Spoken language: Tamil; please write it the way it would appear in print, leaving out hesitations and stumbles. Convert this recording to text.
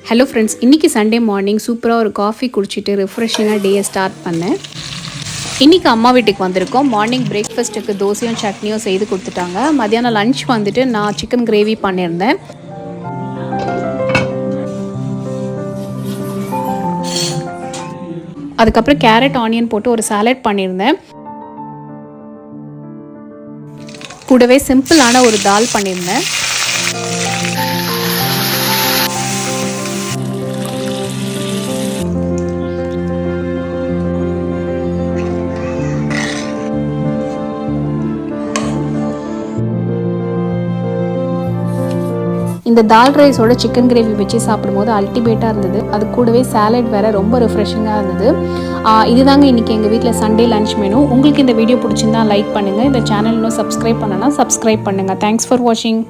ஹலோ ஃப்ரெண்ட்ஸ், இன்றைக்கி சண்டே மார்னிங் சூப்பராக ஒரு காஃபி குடிச்சிட்டு ரிஃப்ரெஷிங்காக டேயை ஸ்டார்ட் பண்ணேன். இன்றைக்கி அம்மா வீட்டுக்கு வந்திருக்கோம். மார்னிங் பிரேக்ஃபாஸ்ட்டுக்கு தோசையும் சட்னியும் செய்து கொடுத்துட்டாங்க. மத்தியானம் லன்ச் வந்துட்டு நான் சிக்கன் கிரேவி பண்ணியிருந்தேன். அதுக்கப்புறம் கேரட் ஆனியன் போட்டு ஒரு சாலட் பண்ணியிருந்தேன். கூடவே சிம்பிளான ஒரு தால் பண்ணியிருந்தேன். இந்த தால் ரைஸோட சிக்கன் கிரேவி வச்சு சாப்பிடும்போது அல்டிமேட்டாக இருந்தது. அது கூடவே சாலட் வேறு ரொம்ப ரிஃப்ரெஷிங்காக இருந்தது. இதுதாங்க இன்றைக்கி எங்கள் வீட்டில் சண்டே லன்ச் மெனு. உங்களுக்கு இந்த வீடியோ பிடிச்சிருந்தா லைக் பண்ணுங்கள். இந்த சேனல் இன்னும் சப்ஸ்கிரைப் பண்ணனா சப்ஸ்கிரைப் பண்ணுங்கள். தேங்க்ஸ் ஃபார் வாட்சிங்.